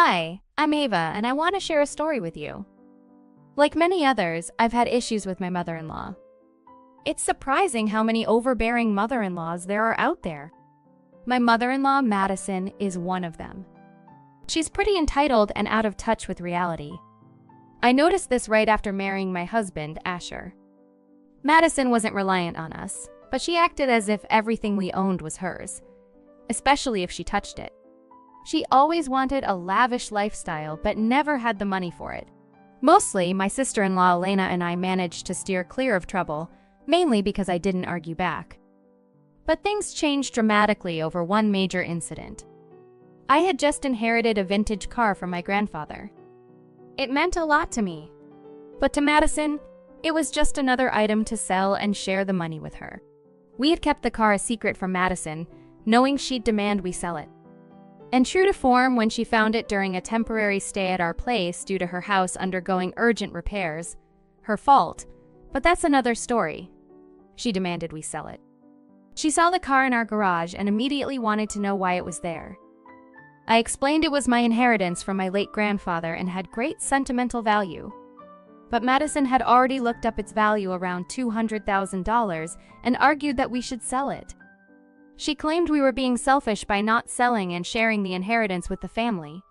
Hi, I'm Ava, and I want to share a story with you. Like many others, I've had issues with my mother-in-law. It's surprising how many overbearing mother-in-laws there are out there. My mother-in-law, Madison, is one of them. She's pretty entitled and out of touch with reality. I noticed this right after marrying my husband, Asher. Madison wasn't reliant on us, but she acted as if everything we owned was hers, especially if she touched it. She always wanted a lavish lifestyle, but never had the money for it. Mostly, my sister-in-law Elena and I managed to steer clear of trouble, mainly because I didn't argue back. But things changed dramatically over one major incident. I had just inherited a vintage car from my grandfather. It meant a lot to me. But to Madison, it was just another item to sell and share the money with her. We had kept the car a secret from Madison, knowing she'd demand we sell it. And true to form, when she found it during a temporary stay at our place due to her house undergoing urgent repairs, her fault, but that's another story, she demanded we sell it. She saw the car in our garage and immediately wanted to know why it was there. I explained it was my inheritance from my late grandfather and had great sentimental value. But Madison had already looked up its value around $200,000 and argued that we should sell it. She claimed we were being selfish by not selling and sharing the inheritance with the family.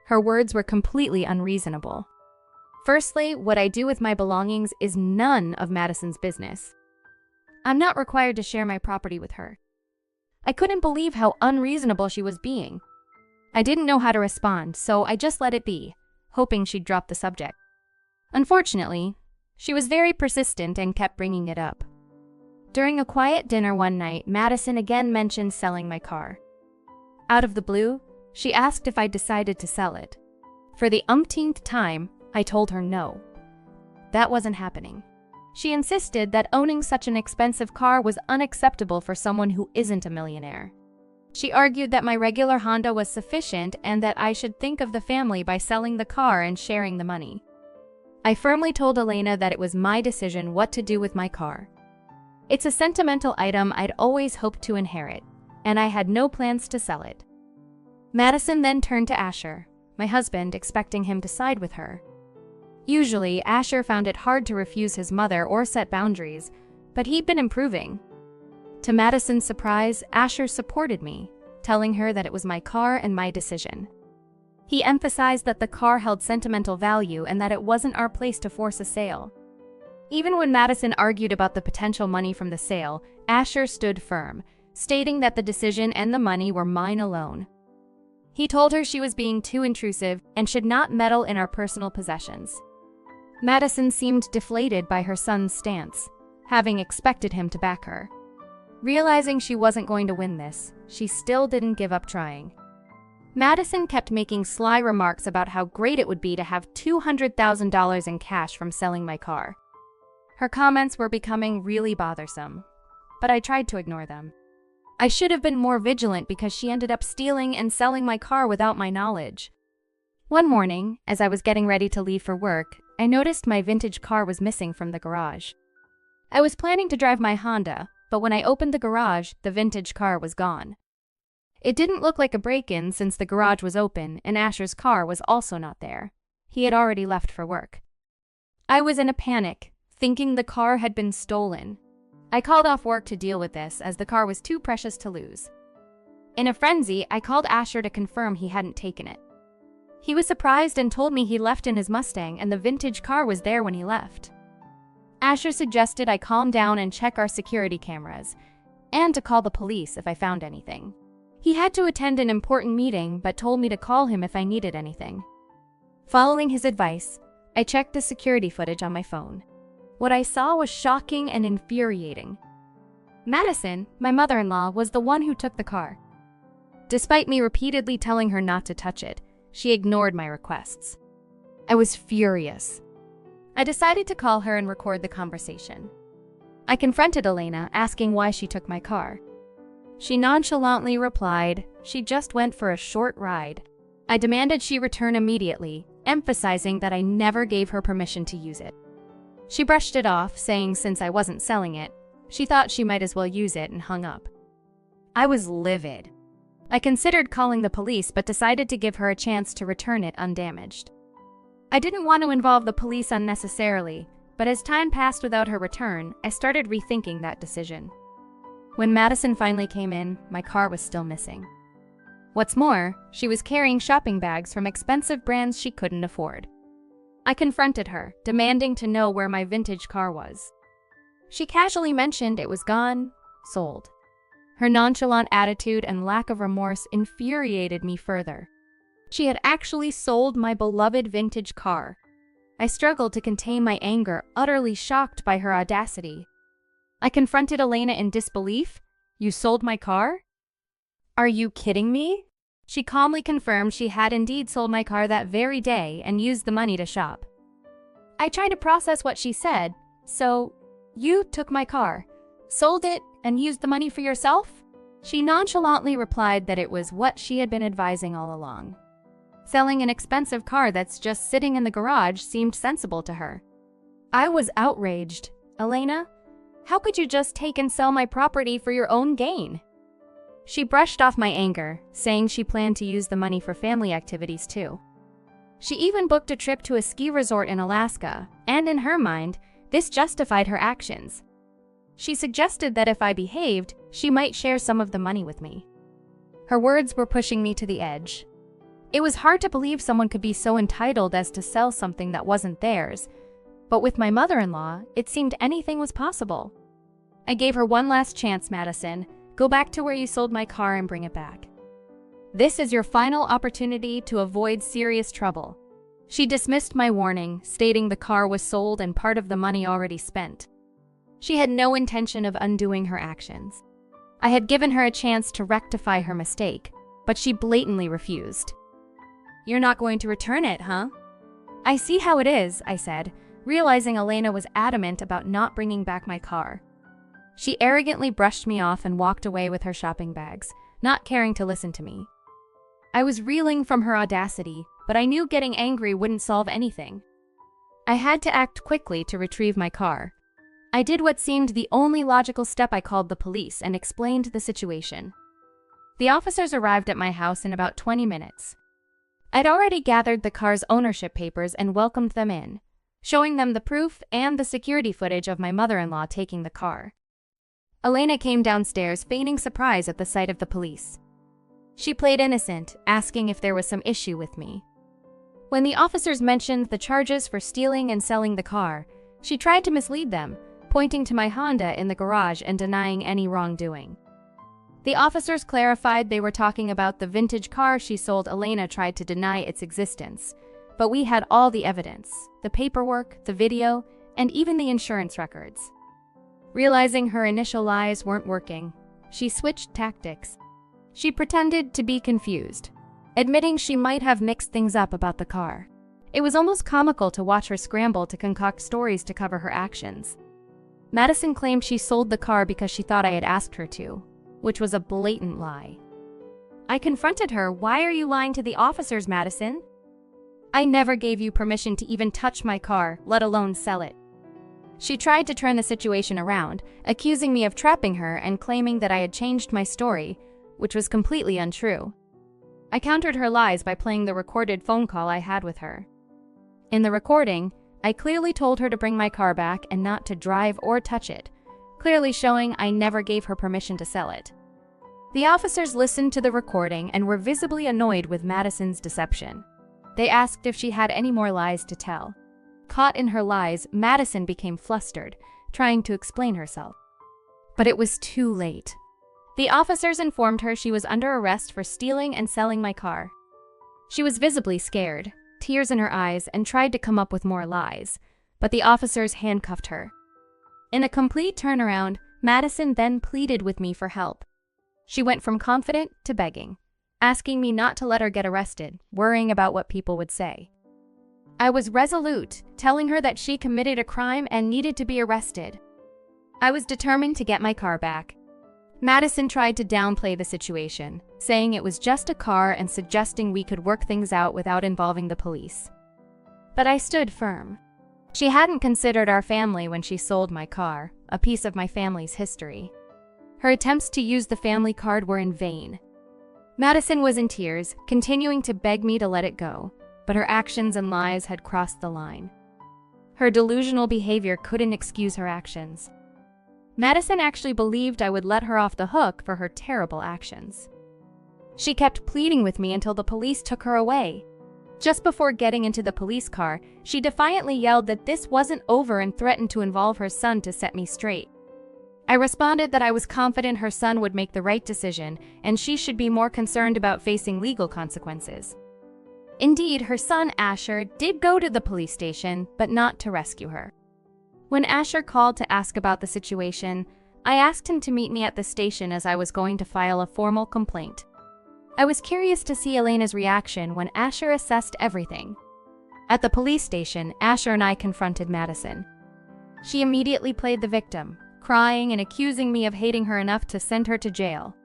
Her words were completely unreasonable. Firstly, what I do with my belongings is none of Madison's business. I'm not required to share my property with her. I couldn't believe how unreasonable she was being. I didn't know how to respond, so I just let it be, hoping she'd drop the subject. Unfortunately, she was very persistent and kept bringing it up. During a quiet dinner one night, Madison again mentioned selling my car. Out of the blue, she asked if I decided to sell it. For the umpteenth time, I told her no. That wasn't happening. She insisted that owning such an expensive car was unacceptable for someone who isn't a millionaire. She argued that my regular Honda was sufficient and that I should think of the family by selling the car and sharing the money. I firmly told Elena that it was my decision what to do with my car. It's a sentimental item I'd always hoped to inherit, and I had no plans to sell it. Madison then turned to Asher, my husband, expecting him to side with her. Usually, Asher found it hard to refuse his mother or set boundaries, but he'd been improving. To Madison's surprise, Asher supported me, telling her that it was my car and my decision. He emphasized that the car held sentimental value and that it wasn't our place to force a sale. Even when Madison argued about the potential money from the sale, Asher stood firm, stating that the decision and the money were mine alone. He told her she was being too intrusive and should not meddle in our personal possessions. Madison seemed deflated by her son's stance, having expected him to back her. Realizing she wasn't going to win this, she still didn't give up trying. Madison kept making sly remarks about how great it would be to have $200,000 in cash from selling my car. Her comments were becoming really bothersome, but I tried to ignore them. I should have been more vigilant because she ended up stealing and selling my car without my knowledge. One morning, as I was getting ready to leave for work, I noticed my vintage car was missing from the garage. I was planning to drive my Honda, but when I opened the garage, the vintage car was gone. It didn't look like a break-in since the garage was open and Asher's car was also not there. He had already left for work. I was in a panic, thinking the car had been stolen. I called off work to deal with this as the car was too precious to lose. In a frenzy, I called Asher to confirm he hadn't taken it. He was surprised and told me he left in his Mustang and the vintage car was there when he left. Asher suggested I calm down and check our security cameras, and to call the police if I found anything. He had to attend an important meeting but told me to call him if I needed anything. Following his advice, I checked the security footage on my phone. What I saw was shocking and infuriating. Madison, my mother-in-law, was the one who took the car. Despite me repeatedly telling her not to touch it, she ignored my requests. I was furious. I decided to call her and record the conversation. I confronted Elena, asking why she took my car. She nonchalantly replied, she just went for a short ride. I demanded she return immediately, emphasizing that I never gave her permission to use it. She brushed it off, saying since I wasn't selling it, she thought she might as well use it, and hung up. I was livid. I considered calling the police but decided to give her a chance to return it undamaged. I didn't want to involve the police unnecessarily, but as time passed without her return, I started rethinking that decision. When Madison finally came in, my car was still missing. What's more, she was carrying shopping bags from expensive brands she couldn't afford. I confronted her, demanding to know where my vintage car was. She casually mentioned it was gone, sold. Her nonchalant attitude and lack of remorse infuriated me further. She had actually sold my beloved vintage car. I struggled to contain my anger, utterly shocked by her audacity. I confronted Elena in disbelief. "You sold my car? Are you kidding me?" She calmly confirmed she had indeed sold my car that very day and used the money to shop. I tried to process what she said. "So, you took my car, sold it, and used the money for yourself?" She nonchalantly replied that it was what she had been advising all along. Selling an expensive car that's just sitting in the garage seemed sensible to her. I was outraged. "Elena, how could you just take and sell my property for your own gain?" She brushed off my anger, saying she planned to use the money for family activities too. She even booked a trip to a ski resort in Alaska, and in her mind, this justified her actions. She suggested that if I behaved, she might share some of the money with me. Her words were pushing me to the edge. It was hard to believe someone could be so entitled as to sell something that wasn't theirs, but with my mother-in-law, it seemed anything was possible. I gave her one last chance, "Madison. Go back to where you sold my car and bring it back. This is your final opportunity to avoid serious trouble." She dismissed my warning, stating the car was sold and part of the money already spent. She had no intention of undoing her actions. I had given her a chance to rectify her mistake, but she blatantly refused. "You're not going to return it, huh?" "I see how it is," I said, realizing Elena was adamant about not bringing back my car. She arrogantly brushed me off and walked away with her shopping bags, not caring to listen to me. I was reeling from her audacity, but I knew getting angry wouldn't solve anything. I had to act quickly to retrieve my car. I did what seemed the only logical step. I called the police and explained the situation. The officers arrived at my house in about 20 minutes. I'd already gathered the car's ownership papers and welcomed them in, showing them the proof and the security footage of my mother-in-law taking the car. Elena came downstairs, feigning surprise at the sight of the police. She played innocent, asking if there was some issue with me. When the officers mentioned the charges for stealing and selling the car, she tried to mislead them, pointing to my Honda in the garage and denying any wrongdoing. The officers clarified they were talking about the vintage car she sold. Elena tried to deny its existence, but we had all the evidence, the paperwork, the video, and even the insurance records. Realizing her initial lies weren't working, she switched tactics. She pretended to be confused, admitting she might have mixed things up about the car. It was almost comical to watch her scramble to concoct stories to cover her actions. Madison claimed she sold the car because she thought I had asked her to, which was a blatant lie. I confronted her. "Why are you lying to the officers, Madison? I never gave you permission to even touch my car, let alone sell it." She tried to turn the situation around, accusing me of trapping her and claiming that I had changed my story, which was completely untrue. I countered her lies by playing the recorded phone call I had with her. In the recording, I clearly told her to bring my car back and not to drive or touch it, clearly showing I never gave her permission to sell it. The officers listened to the recording and were visibly annoyed with Madison's deception. They asked if she had any more lies to tell. Caught in her lies, Madison became flustered, trying to explain herself. But it was too late. The officers informed her she was under arrest for stealing and selling my car. She was visibly scared, tears in her eyes, and tried to come up with more lies, but the officers handcuffed her. In a complete turnaround, Madison then pleaded with me for help. She went from confident to begging, asking me not to let her get arrested, worrying about what people would say. I was resolute, telling her that she committed a crime and needed to be arrested. I was determined to get my car back. Madison tried to downplay the situation, saying it was just a car and suggesting we could work things out without involving the police. But I stood firm. She hadn't considered our family when she sold my car, a piece of my family's history. Her attempts to use the family card were in vain. Madison was in tears, continuing to beg me to let it go, but her actions and lies had crossed the line. Her delusional behavior couldn't excuse her actions. Madison actually believed I would let her off the hook for her terrible actions. She kept pleading with me until the police took her away. Just before getting into the police car, she defiantly yelled that this wasn't over and threatened to involve her son to set me straight. I responded that I was confident her son would make the right decision and she should be more concerned about facing legal consequences. Indeed, her son Asher did go to the police station, but not to rescue her. When Asher called to ask about the situation, I asked him to meet me at the station as I was going to file a formal complaint. I was curious to see Elena's reaction when Asher assessed everything. At the police station, Asher and I confronted Madison. She immediately played the victim, crying and accusing me of hating her enough to send her to jail.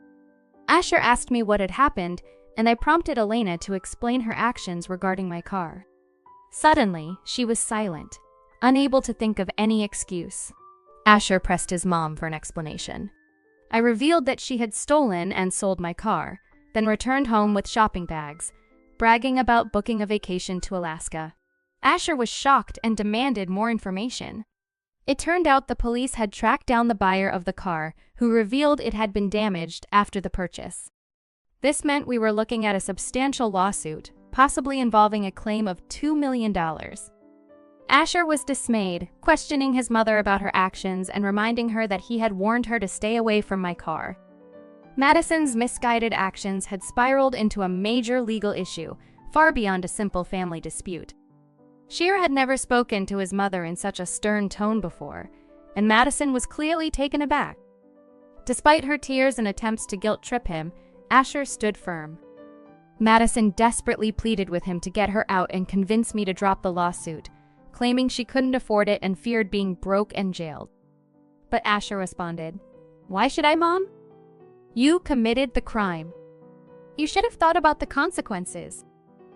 Asher asked me what had happened, and I prompted Elena to explain her actions regarding my car. Suddenly, she was silent, unable to think of any excuse. Asher pressed his mom for an explanation. I revealed that she had stolen and sold my car, then returned home with shopping bags, bragging about booking a vacation to Alaska. Asher was shocked and demanded more information. It turned out the police had tracked down the buyer of the car, who revealed it had been damaged after the purchase. This meant we were looking at a substantial lawsuit, possibly involving a claim of $2 million. Asher was dismayed, questioning his mother about her actions and reminding her that he had warned her to stay away from my car. Madison's misguided actions had spiraled into a major legal issue, far beyond a simple family dispute. Shear had never spoken to his mother in such a stern tone before, and Madison was clearly taken aback. Despite her tears and attempts to guilt-trip him, Asher stood firm. Madison desperately pleaded with him to get her out and convince me to drop the lawsuit, claiming she couldn't afford it and feared being broke and jailed. But Asher responded, "Why should I, Mom? You committed the crime. You should have thought about the consequences."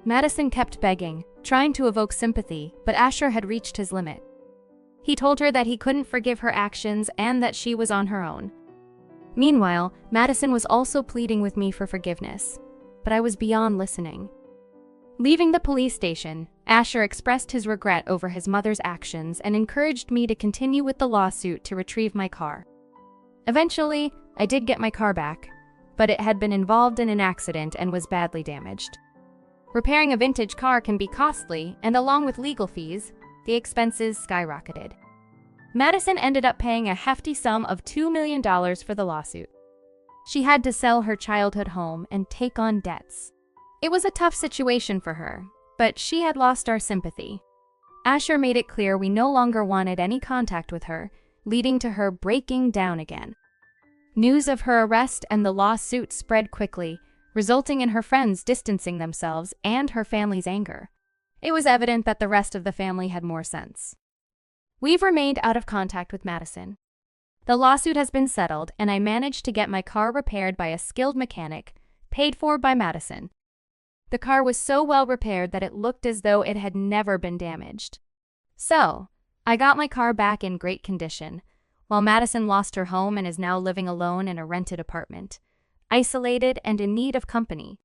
Madison kept begging, trying to evoke sympathy, but Asher had reached his limit. He told her that he couldn't forgive her actions and that she was on her own. Meanwhile, Madison was also pleading with me for forgiveness, but I was beyond listening. Leaving the police station, Asher expressed his regret over his mother's actions and encouraged me to continue with the lawsuit to retrieve my car. Eventually, I did get my car back, but it had been involved in an accident and was badly damaged. Repairing a vintage car can be costly, and along with legal fees, the expenses skyrocketed. Madison ended up paying a hefty sum of $2 million for the lawsuit. She had to sell her childhood home and take on debts. It was a tough situation for her, but she had lost our sympathy. Asher made it clear we no longer wanted any contact with her, leading to her breaking down again. News of her arrest and the lawsuit spread quickly, resulting in her friends distancing themselves and her family's anger. It was evident that the rest of the family had more sense. We've remained out of contact with Madison. The lawsuit has been settled, and I managed to get my car repaired by a skilled mechanic, paid for by Madison. The car was so well repaired that it looked as though it had never been damaged. So, I got my car back in great condition, while Madison lost her home and is now living alone in a rented apartment, isolated and in need of company.